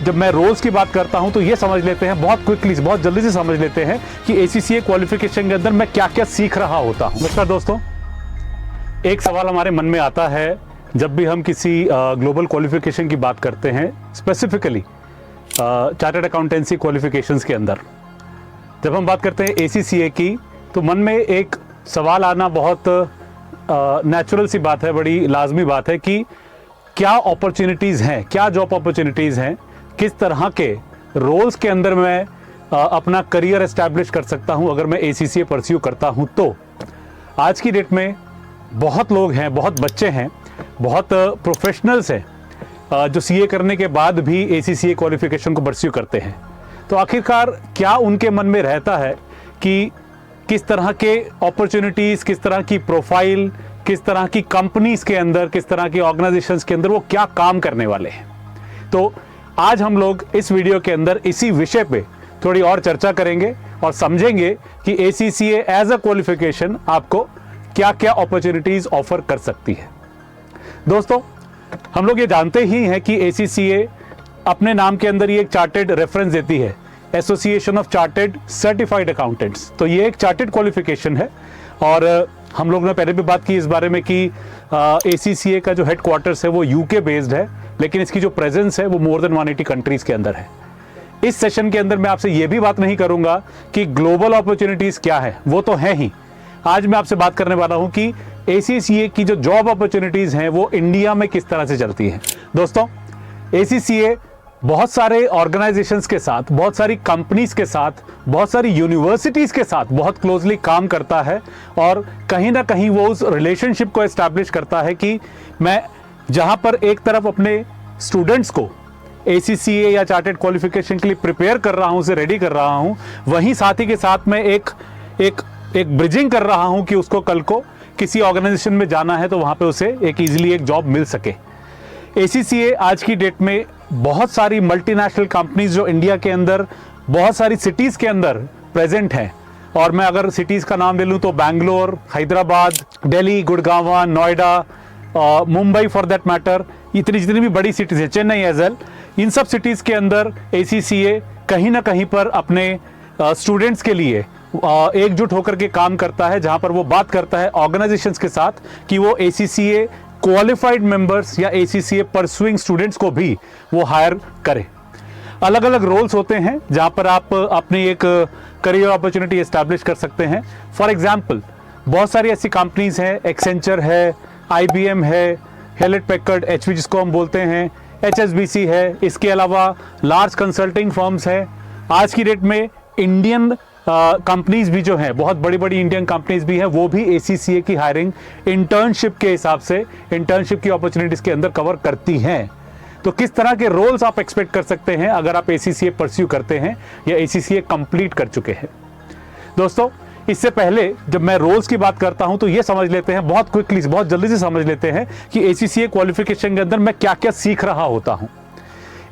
जब मैं रोल्स की बात करता हूं तो ये समझ लेते हैं बहुत क्विकली, बहुत जल्दी से समझ लेते हैं कि ACCA क्वालिफिकेशन के अंदर मैं क्या क्या सीख रहा होता हूं। नमस्कार दोस्तों, एक सवाल हमारे मन में आता है जब भी हम किसी ग्लोबल क्वालिफिकेशन की बात करते हैं, स्पेसिफिकली चार्टर्ड अकाउंटेंसी क्वालिफिकेशंस के अंदर जब हम बात करते हैं ACCA की, तो मन में एक सवाल आना बहुत नेचुरल सी बात है, बड़ी लाजमी बात है कि क्या अपॉर्चुनिटीज़ हैं, क्या जॉब अपॉर्चुनिटीज़ हैं, किस तरह के रोल्स के अंदर मैं अपना करियर एस्टैब्लिश कर सकता हूं अगर मैं ACCA परस्यू करता हूं। तो आज की डेट में बहुत लोग हैं, बहुत बच्चे हैं, बहुत प्रोफेशनल्स हैं जो CA करने के बाद भी ACCA क्वालिफिकेशन को परस्यू करते हैं। तो आखिरकार क्या उनके मन में रहता है कि किस तरह के अपॉर्चुनिटीज़, किस तरह की प्रोफाइल, किस तरह की कंपनीज के अंदर, किस तरह की ऑर्गेनाइजेशंस के अंदर वो क्या काम करने वाले हैं। तो आज हम लोग इस वीडियो के अंदर इसी विषय पे थोड़ी और चर्चा करेंगे और समझेंगे कि ACCA एज अ क्वालिफिकेशन आपको क्या क्या अपॉर्चुनिटीज़ ऑफर कर सकती है। दोस्तों, हम लोग ये जानते ही हैं कि ACCA अपने नाम के अंदर ये एक चार्टेड रेफरेंस देती है, association of chartered certified accountants. तो ये एक चार्टेड क्वालिफिकेशन है और हम लोग ने पहले भी बात की इस बारे में कि ACCA का जो हेडक्वार्टर्स है वो UK बेस्ड है, लेकिन इसकी जो प्रेजेंस है वो मोर देन 180 कंट्रीज के अंदर है। इस सेशन के अंदर मैं आपसे ये भी बात नहीं करूंगा कि ग्लोबल अपॉर्चुनिटीज क्या है, वो तो है ही। आज मैं आपसे बात करने वाला हूं कि ACCA की जो जॉब अपॉर्चुनिटीज हैं वो इंडिया में किस तरह से चलती हैं। दोस्तों, ACCA बहुत सारे ऑर्गेनाइजेशंस के साथ, बहुत सारी कंपनीज के साथ, बहुत सारी यूनिवर्सिटीज के साथ बहुत क्लोजली काम करता है और कहीं ना कहीं वो उस रिलेशनशिप को एस्टैब्लिश करता है कि मैं जहां पर एक तरफ अपने स्टूडेंट्स को ACCA या चार्टेड क्वालिफिकेशन के लिए प्रिपेयर कर रहा हूं, उसे रेडी कर रहा हूं, वहीं साथ ही के साथ मैं एक ब्रिजिंग कर रहा हूं कि उसको कल को किसी ऑर्गेनाइजेशन में जाना है तो वहां पे उसे एक ईजिली एक जॉब मिल सके। ACCA आज की डेट में बहुत सारी मल्टीनेशनल कंपनीज जो इंडिया के अंदर बहुत सारी सिटीज़ के अंदर प्रेजेंट हैं, और मैं अगर सिटीज़ का नाम ले लूँ तो Bangalore, Hyderabad, Delhi, Gurgaon, Noida, Mumbai for that matter, इतनी जितनी भी बड़ी सिटीज़ हैं, चेन्नई एज वेल, इन सब सिटीज़ के अंदर ACCA कहीं ना कहीं पर अपने स्टूडेंट्स के लिए एकजुट होकर के काम करता है, जहां पर वो बात करता है ऑर्गेनाइजेशंस के साथ कि वो ACCA क्वालिफाइड मेंबर्स या ACCA परसुइंग स्टूडेंट्स को भी वो हायर करे। अलग अलग रोल्स होते हैं जहां पर आप अपनी एक करियर अपॉर्चुनिटी एस्टैब्लिश कर सकते हैं। फॉर एग्जांपल, बहुत सारी ऐसी कंपनीज हैं, एक्सेंचर है, IBM है, हेलेट पैकर्ड HP जिसको हम बोलते हैं, HSBC है, इसके अलावा लार्ज कंसल्टिंग फर्म्स है। आज की डेट में इंडियन कंपनीज भी जो हैं, बहुत बड़ी बड़ी इंडियन कंपनीज भी हैं, वो भी ACCA की हायरिंग इंटर्नशिप के हिसाब से, इंटर्नशिप की अपॉर्चुनिटीज के अंदर कवर करती हैं। तो किस तरह के रोल्स आप एक्सपेक्ट कर सकते हैं अगर आप ACCA परस्यू करते हैं या ACCA कंप्लीट कर चुके हैं। दोस्तों, इससे पहले जब मैं रोल्स की बात करता हूं तो ये समझ लेते हैं बहुत क्विकली, बहुत जल्दी से समझ लेते हैं कि ACCA क्वालिफिकेशन के अंदर मैं क्या क्या सीख रहा होता हूं।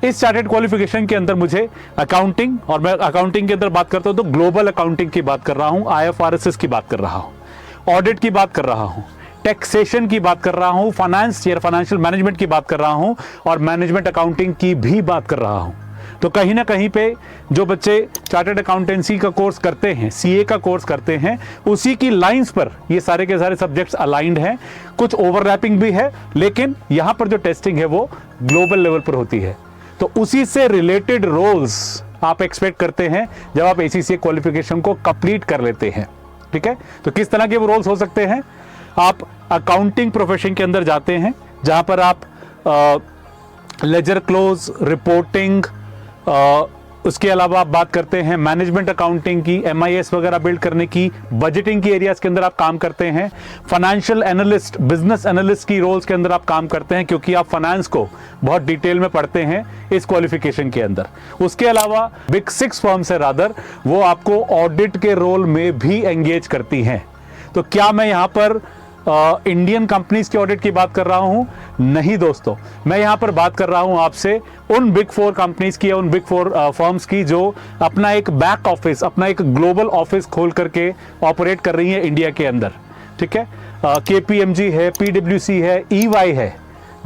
इस चार्टेड क्वालिफिकेशन के अंदर मुझे अकाउंटिंग, और मैं अकाउंटिंग के अंदर बात करता हूं तो ग्लोबल अकाउंटिंग की बात कर रहा हूं, IFRS की बात कर रहा हूं, ऑडिट की बात कर रहा हूं, टैक्सेशन की बात कर रहा हूं, फाइनेंस या फाइनेंशियल मैनेजमेंट की बात कर रहा हूं, और मैनेजमेंट अकाउंटिंग की भी बात कर रहा हूं। तो कहीं ना कहीं पे जो बच्चे चार्टर्ड अकाउंटेंसी का कोर्स करते हैं, CA का कोर्स करते हैं, उसी की लाइंस पर ये सारे के सारे सब्जेक्ट्स अलाइंड हैं। कुछ ओवरलैपिंग भी है, लेकिन यहां पर जो टेस्टिंग है वो ग्लोबल लेवल पर होती है। तो उसी से रिलेटेड रोल्स आप एक्सपेक्ट करते हैं जब आप ACCA क्वालिफिकेशन को कंप्लीट कर लेते हैं। ठीक है, तो किस तरह के वो रोल्स हो सकते हैं? आप अकाउंटिंग प्रोफेशन के अंदर जाते हैं जहां पर आप लेजर क्लोज, रिपोर्टिंग, उसके अलावा आप बात करते हैं मैनेजमेंट अकाउंटिंग की, MIS वगैरह बिल्ड करने की, बजटिंग की एरियाज के अंदर आप काम करते हैं, फाइनेंशियल एनालिस्ट, बिजनेस एनालिस्ट की रोल्स के अंदर आप काम करते हैं, क्योंकि आप फाइनेंस को बहुत डिटेल में पढ़ते हैं इस क्वालिफिकेशन के अंदर। उसके अलावा बिग 6 फर्म्स है रादर, वो आपको ऑडिट के रोल में भी एंगेज करती हैं। तो क्या मैं यहाँ पर इंडियन कंपनीज के ऑडिट की बात कर रहा हूं? नहीं दोस्तों, मैं यहां पर बात कर रहा हूं आपसे उन बिग 4 कंपनीज की, उन बिग 4 फर्म्स की जो अपना एक बैक ऑफिस, अपना एक ग्लोबल ऑफिस खोल करके ऑपरेट कर रही है इंडिया के अंदर। ठीक है, KPMG है, PwC है, EY है,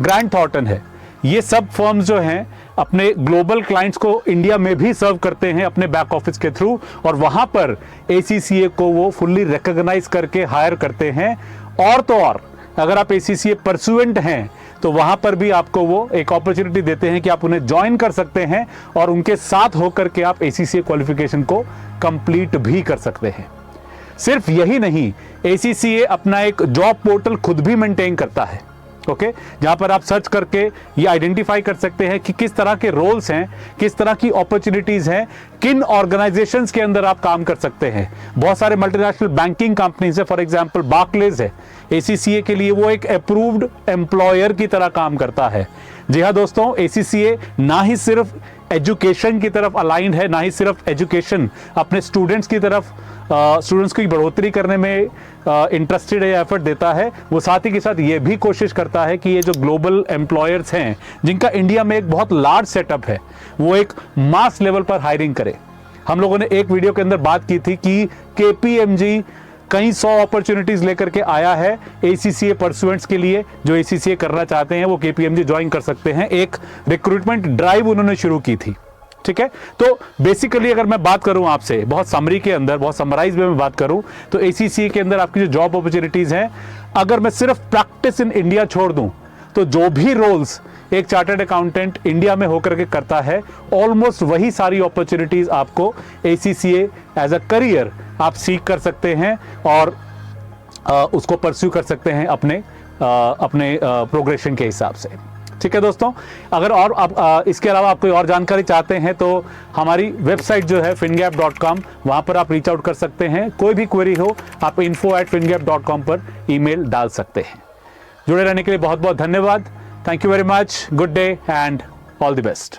ग्रांट थॉर्टन है। ये सब फर्म्स जो हैं अपने ग्लोबल क्लाइंट्स को इंडिया में भी सर्व करते हैं अपने बैक ऑफिस के थ्रू, और वहां पर ACCA को वो फुल्ली रिकॉग्नाइज करके हायर करते हैं। और तो और अगर आप ACCA परसुएंट हैं तो वहां पर भी आपको वो एक अपॉर्चुनिटी देते हैं कि आप उन्हें ज्वाइन कर सकते हैं और उनके साथ होकर के आप ACCA क्वालिफिकेशन को कंप्लीट भी कर सकते हैं। सिर्फ यही नहीं, ACCA अपना एक जॉब पोर्टल खुद भी मेंटेन करता है, ओके, जहां पर आप सर्च करके ये आइडेंटिफाई कर सकते हैं कि किस तरह के रोल्स हैं, किस तरह की अपॉर्चुनिटीज हैं, किन ऑर्गेनाइजेशंस के अंदर आप काम कर सकते हैं। बहुत सारे मल्टीनेशनल बैंकिंग कंपनीज है, फॉर एग्जांपल बार्कलेज है, ACCA के लिए वो एक अप्रूव्ड एम्प्लॉयर की तरह काम करता है। जी हाँ दोस्तों, ACCA ना ही सिर्फ एजुकेशन की तरफ अलाइंड है, ना ही सिर्फ एजुकेशन अपने स्टूडेंट्स की तरफ, स्टूडेंट्स की बढ़ोतरी करने में इंटरेस्टेड है, एफर्ट देता है, वो साथ ही के साथ ये भी कोशिश करता है कि ये जो ग्लोबल एम्प्लॉयर्स हैं जिनका इंडिया में एक बहुत लार्ज सेटअप है, वो एक मास लेवल पर हायरिंग करे। हम लोगों ने एक वीडियो के अंदर बात की थी कि KPMG कई 100 अपॉर्चुनिटीज लेकर के आया है ACCA परसुएंट्स के लिए। जो ACCA करना चाहते हैं वो KPMG ज्वाइन कर सकते हैं। एक रिक्रूटमेंट ड्राइव उन्होंने शुरू की थी, ठीक है। तो बेसिकली अगर मैं बात करूं आपसे बहुत समरी के अंदर, बहुत समराइज में मैं बात करूं, तो ACCA के अंदर आपकी जो जॉब अपॉर्चुनिटीज हैं, अगर मैं सिर्फ प्रैक्टिस इन इंडिया छोड़ दूं तो जो भी रोल्स एक चार्टर्ड अकाउंटेंट इंडिया में होकर के करता है, ऑलमोस्ट वही सारी अपॉर्चुनिटीज आपको ACCA एज अ करियर आप सीख कर सकते हैं और उसको परस्यू कर सकते हैं अपने प्रोग्रेशन के हिसाब से। ठीक है दोस्तों, अगर और आप इसके अलावा आप कोई और जानकारी चाहते हैं तो हमारी वेबसाइट जो है fingap.com, वहां पर आप रीच आउट कर सकते हैं। कोई भी क्वेरी हो आप info@fingap.com पर ईमेल डाल सकते हैं। जुड़े रहने के लिए बहुत बहुत धन्यवाद। Thank you very much, good day and all the best.